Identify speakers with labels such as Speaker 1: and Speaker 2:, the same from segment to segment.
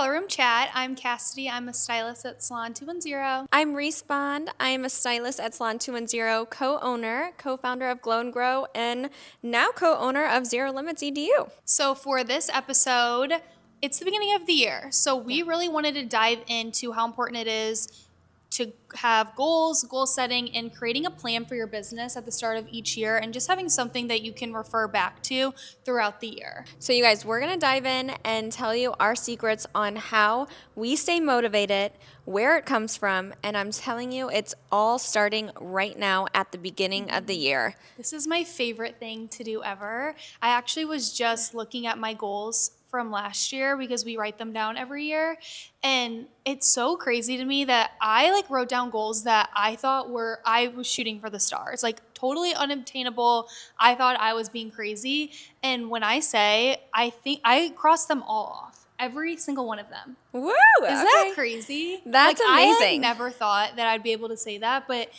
Speaker 1: Hotel Room Chat. I'm Kassidy. I'm a stylist at Salon 210.
Speaker 2: I'm Reese Bond. I'm a stylist at Salon 210, co-owner, co-founder of Glow and Grow, and now co-owner of Zero Limits EDU.
Speaker 1: So for this episode, it's the beginning of the year. So we really wanted to dive into how important it is to have goals, goal setting, and creating a plan for your business at the start of each year and just having something that you can refer back to throughout the year.
Speaker 2: So you guys, we're going to dive in and tell you our secrets on how we stay motivated, where it comes from, and I'm telling you, it's all starting right now at the beginning of the year.
Speaker 1: This is my favorite thing to do ever. I actually was just looking at my goals from last year because we write them down every year, and it's so crazy to me that I wrote down goals that I thought I was shooting for the stars, totally unobtainable. I thought I was being crazy, and when I say I think I crossed them all off, every single one of them.
Speaker 2: Woo!
Speaker 1: Is that crazy?
Speaker 2: That's amazing.
Speaker 1: I never thought that I'd be able to say that, but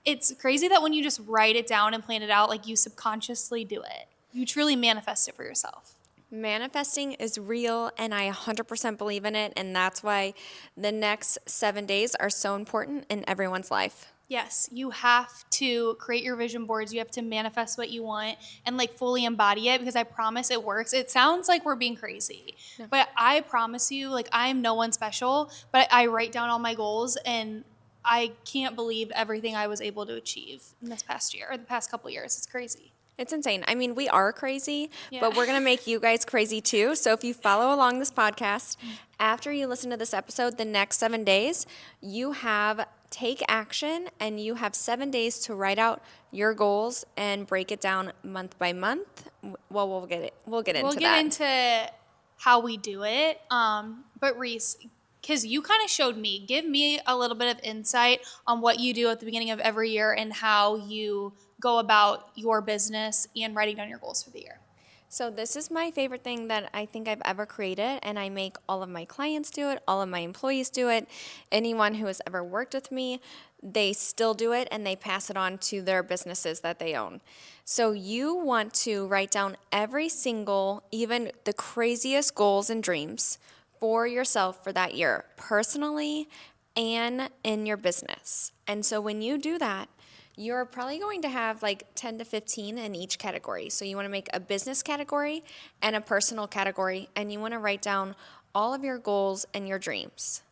Speaker 1: it's crazy that when you just write it down and plan it out, you subconsciously do it. You truly manifest it for yourself.
Speaker 2: Manifesting is real, and I 100% believe in it, and that's why the next 7 days are so important in everyone's life.
Speaker 1: Yes, you have to create your vision boards. You have to manifest what you want and fully embody it, because I promise it works. It sounds like we're being crazy, but I promise you, I'm no one special, but I write down all my goals, and I can't believe everything I was able to achieve in this past year or the past couple of years. It's crazy.
Speaker 2: It's insane. I mean, we are crazy, but we're going to make you guys crazy too. So if you follow along this podcast, after you listen to this episode, the next 7 days, you have take action, and you have 7 days to write out your goals and break it down month by month. Well, we'll get into that.
Speaker 1: We'll get into how we do it. But Reese, because you kind of showed me, give me a little bit of insight on what you do at the beginning of every year and how you go about your business and writing down your goals for the year.
Speaker 2: So this is my favorite thing that I think I've ever created, and I make all of my clients do it, all of my employees do it. Anyone who has ever worked with me, they still do it, and they pass it on to their businesses that they own. So you want to write down every single, even the craziest goals and dreams for yourself for that year, personally and in your business. And so when you do that, you're probably going to have 10 to 15 in each category. So you want to make a business category and a personal category, and you want to write down all of your goals and your dreams.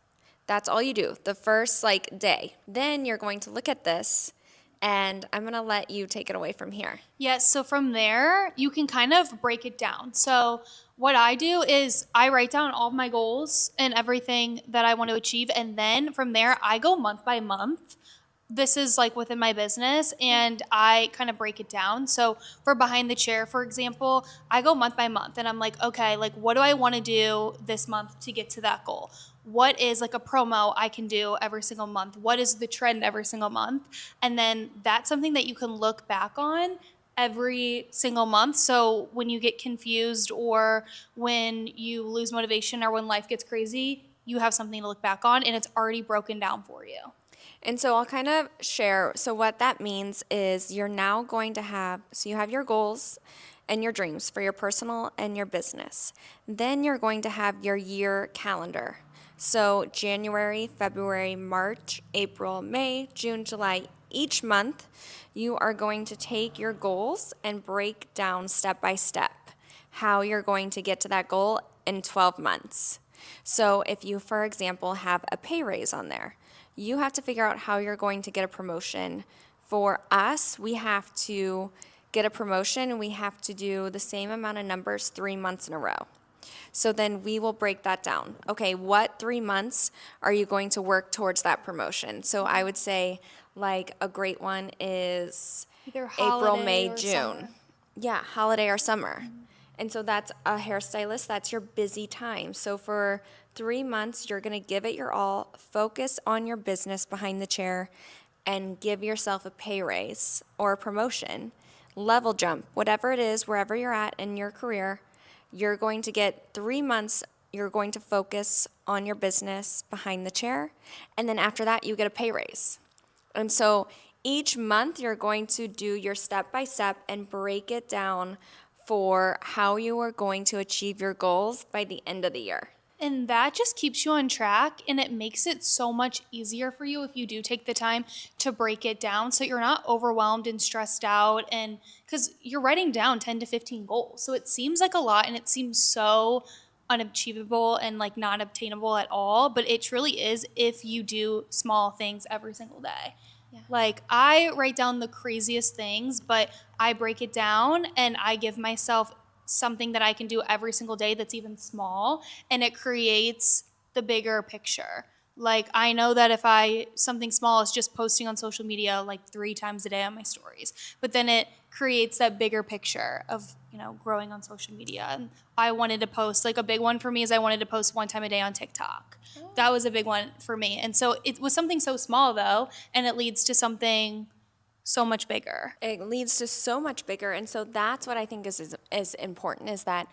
Speaker 2: That's all you do the first day. Then you're going to look at this, and I'm going to let you take it away from here.
Speaker 1: Yes, so from there, you can kind of break it down. So what I do is I write down all of my goals and everything that I want to achieve, and then from there, I go month by month. This is within my business, and I kind of break it down. So for Behind the Chair, for example, I go month by month, and I'm okay, what do I want to do this month to get to that goal? What is a promo I can do every single month? What is the trend every single month? And then that's something that you can look back on every single month. So when you get confused, or when you lose motivation, or when life gets crazy, you have something to look back on, and it's already broken down for you.
Speaker 2: And so I'll kind of share. So what that means is you're now going to have, so you have your goals and your dreams for your personal and your business. Then you're going to have your year calendar. So January, February, March, April, May, June, July, each month, you are going to take your goals and break down step by step how you're going to get to that goal in 12 months. So if you, for example, have a pay raise on there, you have to figure out how you're going to get a promotion. For us, we have to get a promotion, and we have to do the same amount of numbers 3 months in a row. So then we will break that down. Okay, what 3 months are you going to work towards that promotion? So I would say a great one is
Speaker 1: Either
Speaker 2: April, May,
Speaker 1: or
Speaker 2: June.
Speaker 1: summer.
Speaker 2: Yeah, holiday or summer. And so that's a hairstylist, that's your busy time. So for 3 months, you're going to give it your all, focus on your business Behind the Chair, and give yourself a pay raise or a promotion, level jump, whatever it is, wherever you're at in your career. You're going to get 3 months, you're going to focus on your business Behind the Chair, and then after that, you get a pay raise. And so each month, you're going to do your step-by-step and break it down for how you are going to achieve your goals by the end of the year.
Speaker 1: And that just keeps you on track, and it makes it so much easier for you if you do take the time to break it down so you're not overwhelmed and stressed out. And because you're writing down 10 to 15 goals. So it seems like a lot and it seems so unachievable and like not obtainable at all. But it truly is if you do small things every single day.
Speaker 2: Yeah.
Speaker 1: Like I write down the craziest things, but I break it down and I give myself something that I can do every single day that's even small, and it creates the bigger picture. Like I know that if I something small is just posting on social media like 3 times a day on my stories, but then it creates that bigger picture of, growing on social media. And I wanted to post, like a big one for me is I wanted to post 1 time a day on TikTok. That was a big one for me. And so it was something so small though, and it leads to something so much bigger.
Speaker 2: It leads to so much bigger. And so that's what I think is important, is that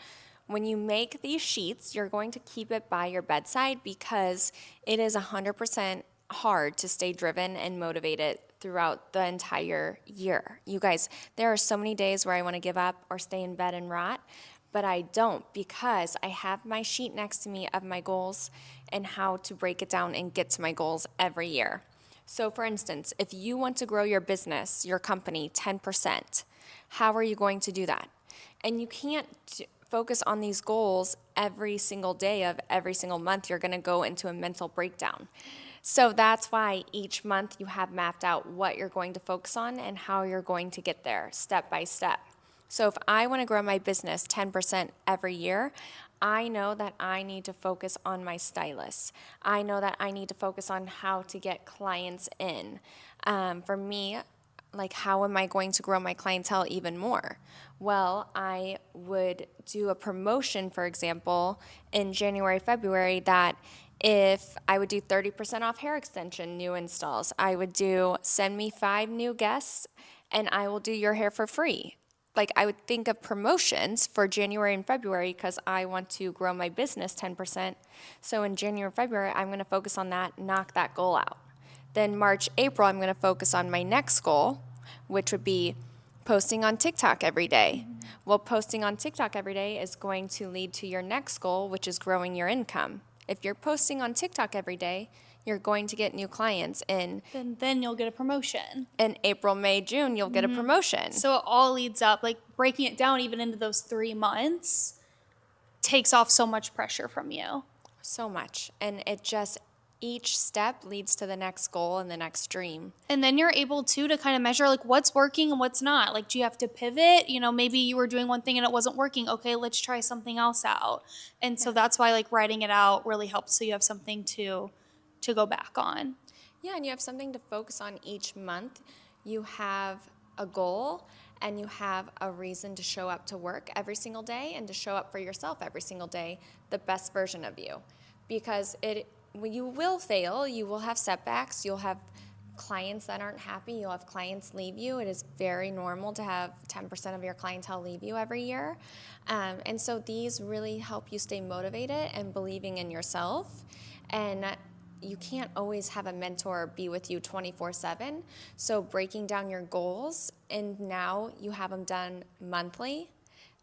Speaker 2: when you make these sheets, you're going to keep it by your bedside, because it is 100% hard to stay driven and motivated throughout the entire year. You guys, there are so many days where I want to give up or stay in bed and rot, but I don't, because I have my sheet next to me of my goals and how to break it down and get to my goals every year. So for instance, if you want to grow your business, your company 10%, how are you going to do that? And you can't focus on these goals every single day of every single month. You're going to go into a mental breakdown. So that's why each month you have mapped out what you're going to focus on and how you're going to get there step by step. So if I want to grow my business 10% every year, I know that I need to focus on my stylists. I know that I need to focus on how to get clients in. For me, like, how am I going to grow my clientele even more? Well, I would do a promotion, for example, in January, February, that if I would do 30% off hair extension new installs, I would do send me 5 new guests and I will do your hair for free. Like, I would think of promotions for January and February because I want to grow my business 10%. So in January and February, I'm going to focus on that, knock that goal out. Then March, April, I'm going to focus on my next goal, which would be posting on TikTok every day. Well, posting on TikTok every day is going to lead to your next goal, which is growing your income. If you're posting on TikTok every day, you're going to get new clients in.
Speaker 1: Then you'll get a promotion.
Speaker 2: In April, May, June, you'll get a promotion.
Speaker 1: So it all leads up, like breaking it down even into those 3 months takes off so much pressure from you.
Speaker 2: So much. And it just, each step leads to the next goal and the next dream.
Speaker 1: And then you're able to kind of measure like what's working and what's not. Like, do you have to pivot? Maybe you were doing one thing and it wasn't working. Okay, let's try something else out. And so that's why like writing it out really helps, so you have something to go back on.
Speaker 2: Yeah, and you have something to focus on each month. You have a goal and you have a reason to show up to work every single day and to show up for yourself every single day, the best version of you. Because you will fail, you will have setbacks, you'll have clients that aren't happy, you'll have clients leave you. It is very normal to have 10% of your clientele leave you every year. And so these really help you stay motivated and believing in yourself. And you can't always have a mentor be with you 24/7. So breaking down your goals, and now you have them done monthly,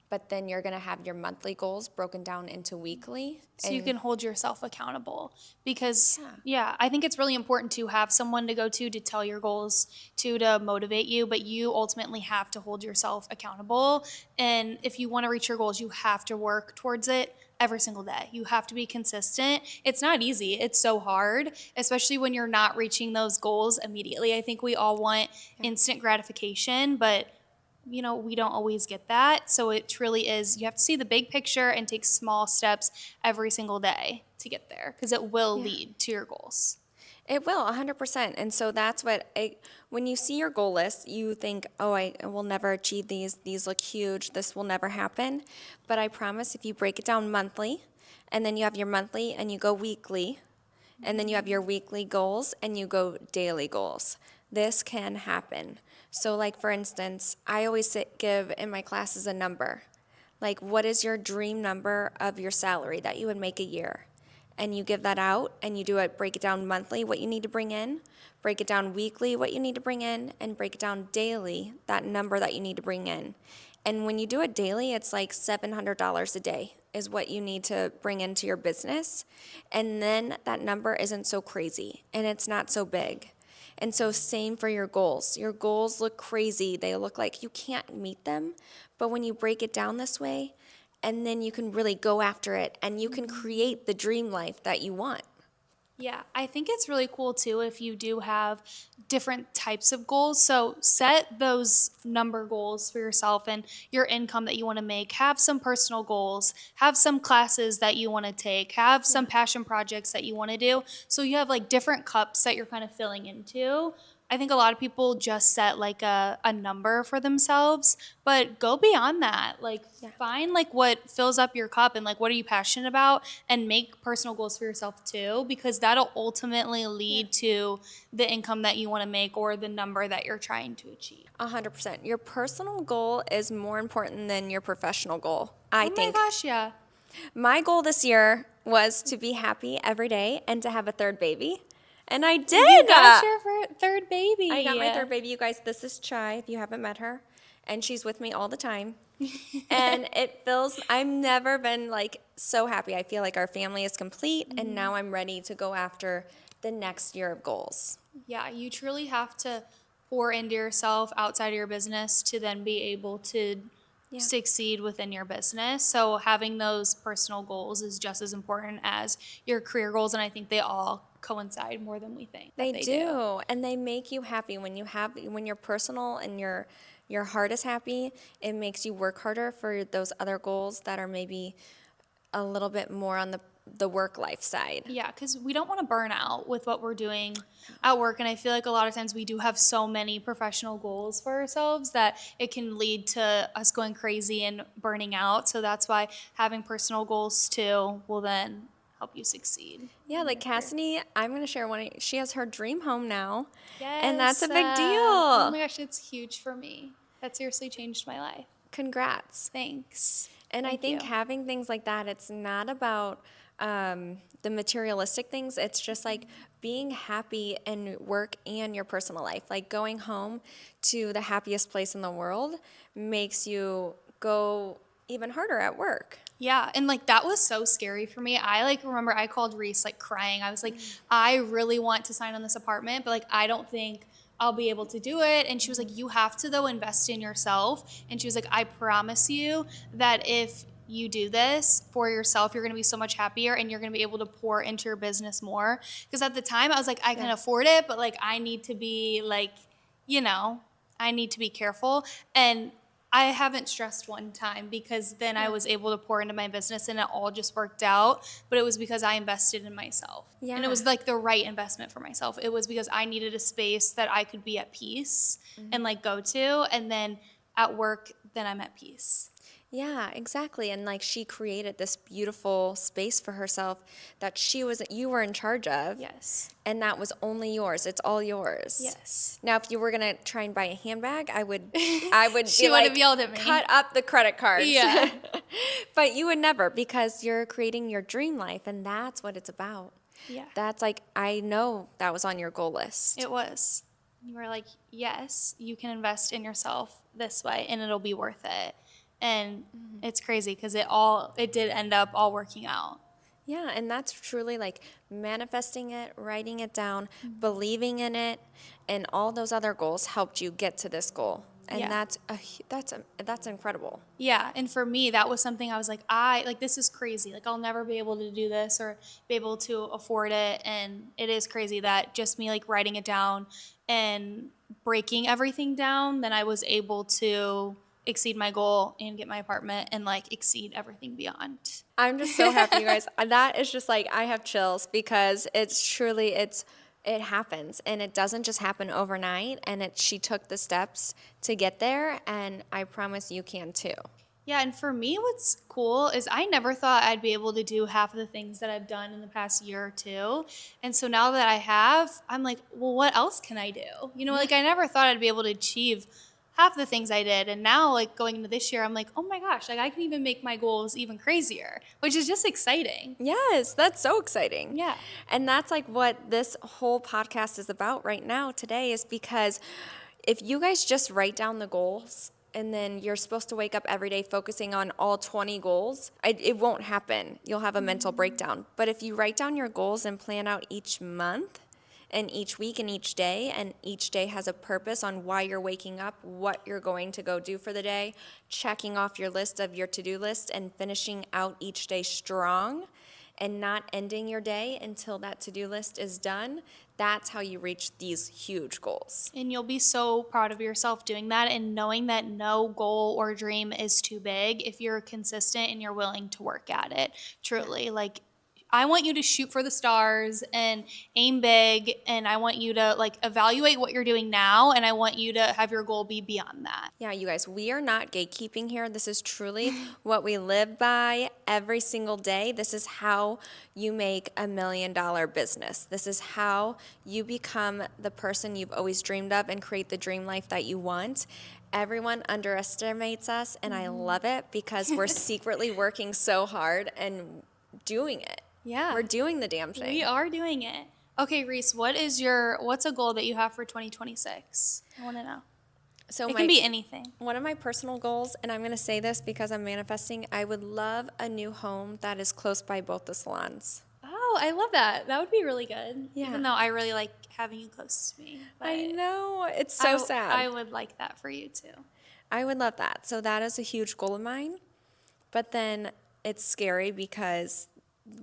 Speaker 2: but then you're going to have your monthly goals broken down into weekly.
Speaker 1: So you can hold yourself accountable. Because, I think it's really important to have someone to go to tell your goals to motivate you, but you ultimately have to hold yourself accountable. And if you want to reach your goals, you have to work towards it every single day. You have to be consistent. It's not easy. It's so hard, especially when you're not reaching those goals immediately. I think we all want instant gratification, but we don't always get that. So it truly is, you have to see the big picture and take small steps every single day to get there, because it will lead to your goals.
Speaker 2: It will, 100%. And so that's when you see your goal list, you think, oh, I will never achieve these. These look huge. This will never happen. But I promise, if you break it down monthly, and then you have your monthly and you go weekly, and then you have your weekly goals and you go daily goals, this can happen. So like, for instance, I always give in my classes a number. Like, what is your dream number of your salary that you would make a year? And you give that out and you do it, break it down monthly, what you need to bring in, break it down weekly, what you need to bring in, and break it down daily, that number that you need to bring in. And when you do it daily, it's like $700 a day. is what you need to bring into your business. And then that number isn't so crazy and it's not so big. And so same for your goals. Your goals look crazy. They look like you can't meet them. But when you break it down this way, and then you can really go after it and you can create the dream life that you want.
Speaker 1: Yeah, I think it's really cool too if you do have different types of goals. So set those number goals for yourself and your income that you want to make. Have some personal goals, have some classes that you want to take, have some passion projects that you want to do. So you have like different cups that you're kind of filling into. I think a lot of people just set like a number for themselves, but go beyond that. Like find like what fills up your cup and like what are you passionate about and make personal goals for yourself too, because that'll ultimately lead to the income that you want to make or the number that you're trying to achieve.
Speaker 2: 100%. Your personal goal is more important than your professional goal, I think.
Speaker 1: Oh my gosh, yeah.
Speaker 2: My goal this year was to be happy every day and to have a third baby. And I did.
Speaker 1: You got your third baby.
Speaker 2: I got my third baby. You guys, this is Chai, if you haven't met her. And she's with me all the time. And I've never been like so happy. I feel like our family is complete. And now I'm ready to go after the next year of goals.
Speaker 1: Yeah, you truly have to pour into yourself outside of your business to then be able to succeed within your business. So having those personal goals is just as important as your career goals. And I think they all coincide more than we think.
Speaker 2: They do. And they make you happy when you're personal and your heart is happy. It makes you work harder for those other goals that are maybe a little bit more on the work life side.
Speaker 1: Yeah, because we don't want to burn out with what we're doing at work. And I feel like a lot of times we do have so many professional goals for ourselves that it can lead to us going crazy and burning out. So that's why having personal goals too will then help you succeed.
Speaker 2: Yeah, like Kassidy, I'm going to share one. She has her dream home now.
Speaker 1: Yes.
Speaker 2: And that's a big deal.
Speaker 1: Oh my gosh, it's huge for me. That seriously changed my life.
Speaker 2: Congrats.
Speaker 1: Thanks.
Speaker 2: And I think having things like that, it's not about the materialistic things. It's just like being happy in work and your personal life. Like going home to the happiest place in the world makes you go even harder at work.
Speaker 1: Yeah, and like that was so scary for me. I like remember I called Reese like crying. I was like, I really want to sign on this apartment, but like I don't think I'll be able to do it. And she was like, you have to though invest in yourself. And she was like, I promise you that if you do this for yourself, you're going to be so much happier and you're going to be able to pour into your business more. Because at the time I was like, I can afford it, but like I need to be like, I need to be careful. And I haven't stressed one time because then I was able to pour into my business and it all just worked out. But it was because I invested in myself. Yeah. And it was like the right investment for myself. It was because I needed a space that I could be at peace and like go to. And then at work, then I'm at peace.
Speaker 2: Yeah, exactly. And like she created this beautiful space for herself that you were in charge of.
Speaker 1: Yes.
Speaker 2: And that was only yours. It's all yours.
Speaker 1: Yes.
Speaker 2: Now, if you were going to try and buy a handbag, I would
Speaker 1: She would have yelled at me.
Speaker 2: Cut up the credit cards.
Speaker 1: Yeah.
Speaker 2: But you would never, because you're creating your dream life and that's what it's about.
Speaker 1: Yeah.
Speaker 2: That's like, I know that was on your goal list.
Speaker 1: It was. You were like, yes, you can invest in yourself this way and it'll be worth it. And it's crazy because it did end up all working out.
Speaker 2: Yeah, and that's truly like manifesting it, writing it down, believing in it, and all those other goals helped you get to this goal. And that's incredible.
Speaker 1: Yeah, and for me, that was something I was like, this is crazy. Like, I'll never be able to do this or be able to afford it. And it is crazy that just me like writing it down and breaking everything down, then I was able to exceed my goal and get my apartment and like exceed everything beyond.
Speaker 2: I'm just so happy, you guys. That is just like, I have chills because it's truly, it happens and it doesn't just happen overnight. And she took the steps to get there, and I promise you can too.
Speaker 1: Yeah, and for me, what's cool is I never thought I'd be able to do half of the things that I've done in the past year or two. And so now that I have, I'm like, well, what else can I do? Like I never thought I'd be able to achieve half the things I did. And now like going into this year, I'm like, oh my gosh, like I can even make my goals even crazier, which is just exciting.
Speaker 2: Yes, that's so exciting.
Speaker 1: Yeah.
Speaker 2: And that's like what this whole podcast is about right now today, is because if you guys just write down the goals and then you're supposed to wake up every day focusing on all 20 goals, it won't happen. You'll have a mental breakdown. But if you write down your goals and plan out each month and each week and each day has a purpose on why you're waking up, what you're going to go do for the day, checking off your list of your to-do list and finishing out each day strong and not ending your day until that to-do list is done, that's how you reach these huge goals.
Speaker 1: And you'll be so proud of yourself doing that and knowing that no goal or dream is too big if you're consistent and you're willing to work at it. Truly, like, I want you to shoot for the stars and aim big, and I want you to like evaluate what you're doing now, and I want you to have your goal be beyond that.
Speaker 2: Yeah, you guys, we are not gatekeeping here. This is truly what we live by every single day. This is how you make $1 million business. This is how you become the person you've always dreamed of and create the dream life that you want. Everyone underestimates us, and I love it because we're secretly working so hard and doing it.
Speaker 1: Yeah.
Speaker 2: We're doing the damn thing.
Speaker 1: We are doing it. Okay, Reese, what's a goal that you have for 2026? I want to know.
Speaker 2: So
Speaker 1: it can be anything.
Speaker 2: One of my personal goals, and I'm going to say this because I'm manifesting, I would love a new home that is close by both the salons.
Speaker 1: Oh, I love that. That would be really good.
Speaker 2: Yeah.
Speaker 1: Even though I really like having you close to me.
Speaker 2: I know. It's so sad.
Speaker 1: I would like that for you too.
Speaker 2: I would love that. So that is a huge goal of mine. But then it's scary because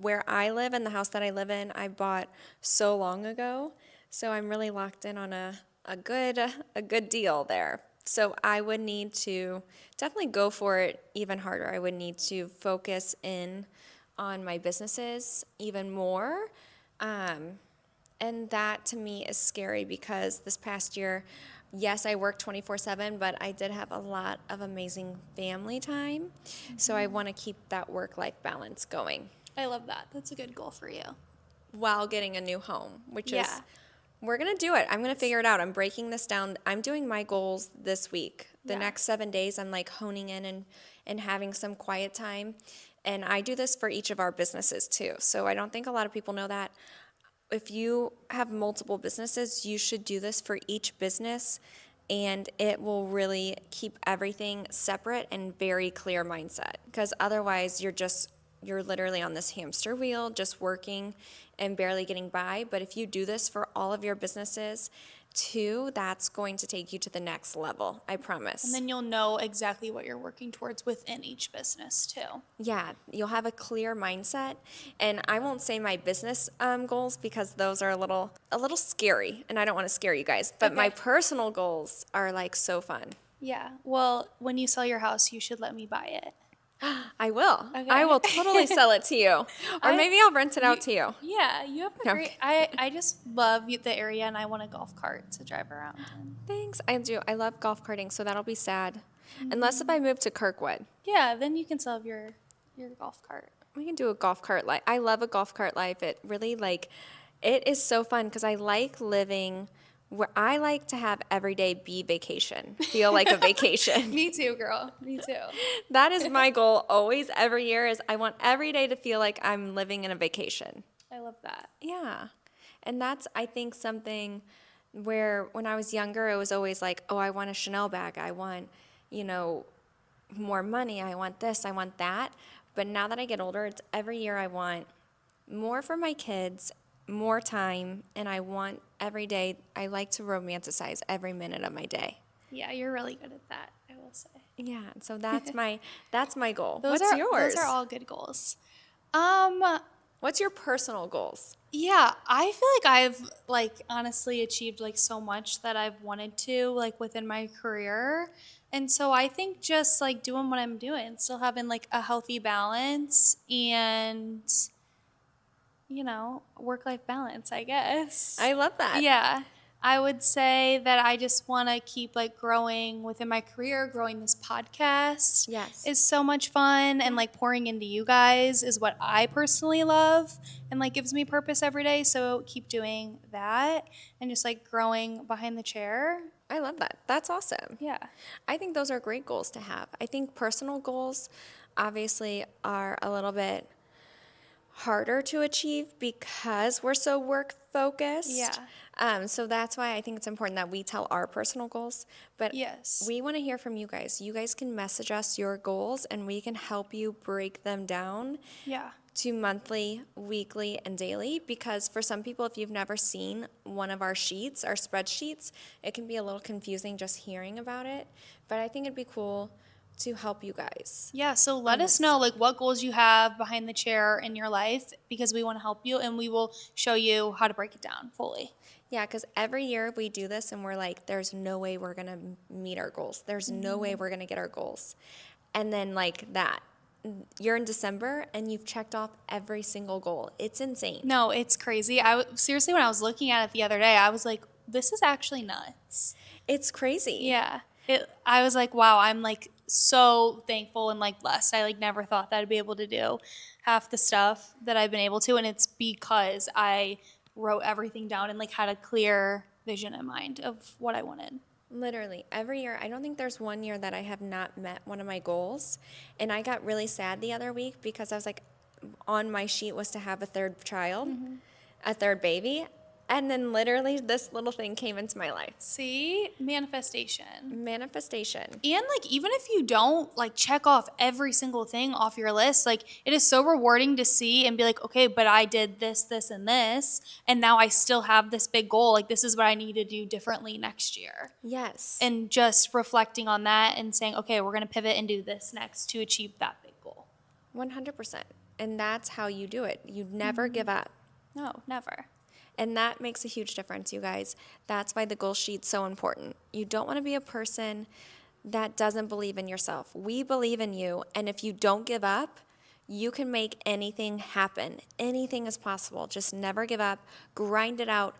Speaker 2: where I live and the house that I live in, I bought so long ago. So I'm really locked in on a good deal there. So I would need to definitely go for it even harder. I would need to focus in on my businesses even more. And that to me is scary because this past year, yes, I worked 24/7, but I did have a lot of amazing family time. So I want to keep that work-life balance going.
Speaker 1: I love that. That's a good goal for you.
Speaker 2: While getting a new home, which
Speaker 1: Yeah.
Speaker 2: is, we're going to do it. I'm going to figure it out. I'm breaking this down. I'm doing my goals this week. The
Speaker 1: Yeah.
Speaker 2: next 7 days, I'm like honing in and having some quiet time. And I do this for each of our businesses too. So I don't think a lot of people know that. If you have multiple businesses, you should do this for each business, and it will really keep everything separate and very clear mindset. Because otherwise, you're literally on this hamster wheel, just working and barely getting by. But if you do this for all of your businesses too, that's going to take you to the next level, I promise.
Speaker 1: And then you'll know exactly what you're working towards within each business too.
Speaker 2: Yeah, you'll have a clear mindset. And I won't say my business goals because those are a little scary, and I don't want to scare you guys. But my personal goals are like so fun.
Speaker 1: Yeah. Well, when you sell your house, you should let me buy it.
Speaker 2: I will.
Speaker 1: Okay.
Speaker 2: I will totally sell it to you. Or maybe I'll rent it out to you.
Speaker 1: Yeah, you have a great. I just love the area, and I want a golf cart to drive around in.
Speaker 2: Thanks. I do. I love golf carting, so that'll be sad. Unless if I move to Kirkwood.
Speaker 1: Yeah, then you can sell your golf cart.
Speaker 2: We can do a golf cart life. I love a golf cart life. It really it is so fun because I like living where I like to have every day be vacation, feel like a vacation.
Speaker 1: Me too, girl. Me too.
Speaker 2: That is my goal always every year is I want every day to feel like I'm living in a vacation.
Speaker 1: I love that.
Speaker 2: Yeah. And that's, I think, something where when I was younger, it was always like, oh, I want a Chanel bag. I want, more money. I want this. I want that. But now that I get older, it's every year I want more for my kids, more time, and I want every day, I like to romanticize every minute of my day.
Speaker 1: Yeah, you're really good at that, I will say.
Speaker 2: Yeah, so that's my goal.
Speaker 1: What's
Speaker 2: yours?
Speaker 1: Those are all good goals.
Speaker 2: What's your personal goals?
Speaker 1: Yeah, I feel like I've honestly achieved so much that I've wanted to within my career. And so I think just doing what I'm doing, still having a healthy balance and work-life balance, I guess.
Speaker 2: I love that.
Speaker 1: Yeah. I would say that I just want to keep growing within my career, growing this podcast.
Speaker 2: Yes.
Speaker 1: Is so much fun, and pouring into you guys is what I personally love and gives me purpose every day. So keep doing that and just growing behind the chair.
Speaker 2: I love that. That's awesome.
Speaker 1: Yeah.
Speaker 2: I think those are great goals to have. I think personal goals obviously are a little bit harder to achieve because we're so work focused.
Speaker 1: Yeah.
Speaker 2: So that's why I think it's important that we tell our personal goals. But
Speaker 1: Yes.
Speaker 2: we want to hear from you guys. You guys can message us your goals and we can help you break them down
Speaker 1: Yeah.
Speaker 2: to monthly, weekly, and daily, because for some people, if you've never seen one of our sheets, our spreadsheets, it can be a little confusing just hearing about it. But I think it'd be cool to help you guys.
Speaker 1: Yeah, so let us
Speaker 2: this.
Speaker 1: know like what goals you have behind the chair in your life because we want to help you and we will show you how to break it down fully.
Speaker 2: Yeah, because every year we do this and we're like, there's no way we're going to meet our goals. There's no way we're going to get our goals. And then like that, you're in December and you've checked off every single goal. It's insane.
Speaker 1: No, it's crazy. Seriously, when I was looking at it the other day, I was like, this is actually nuts.
Speaker 2: It's crazy.
Speaker 1: Yeah. I was like, wow, I'm like so thankful and like blessed. I like never thought that I'd be able to do half the stuff that I've been able to. And it's because I wrote everything down and like had a clear vision in mind of what I wanted.
Speaker 2: Literally, every year. I don't think there's one year that I have not met one of my goals. And I got really sad the other week because I was like, on my sheet was to have a third child, a third baby. And then literally this little thing came into my life.
Speaker 1: See? Manifestation.
Speaker 2: Manifestation.
Speaker 1: And like even if you don't like check off every single thing off your list, like it is so rewarding to see and be like, okay, but I did this, this, and this, and now I still have this big goal. Like this is what I need to do differently next year.
Speaker 2: Yes.
Speaker 1: And just reflecting on that and saying, okay, we're gonna pivot and do this next to achieve that big goal.
Speaker 2: 100%. And that's how you do it. You never give up.
Speaker 1: No, never.
Speaker 2: And that makes a huge difference, you guys. That's why the goal sheet's so important. You don't want to be a person that doesn't believe in yourself. We believe in you, and if you don't give up, you can make anything happen. Anything is possible. Just never give up. Grind it out.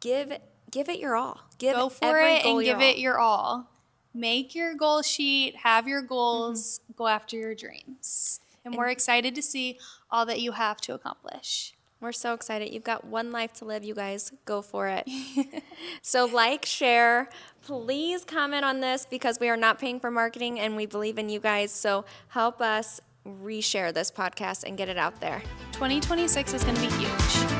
Speaker 2: Give it your all.
Speaker 1: Go for it and give it your all. Make your goal sheet, have your goals, go after your dreams. And we're excited to see all that you have to accomplish.
Speaker 2: We're so excited. You've got one life to live, you guys. Go for it. So like, share. Please comment on this because we are not paying for marketing and we believe in you guys. So help us reshare this podcast and get it out there.
Speaker 1: 2026 is going to be huge.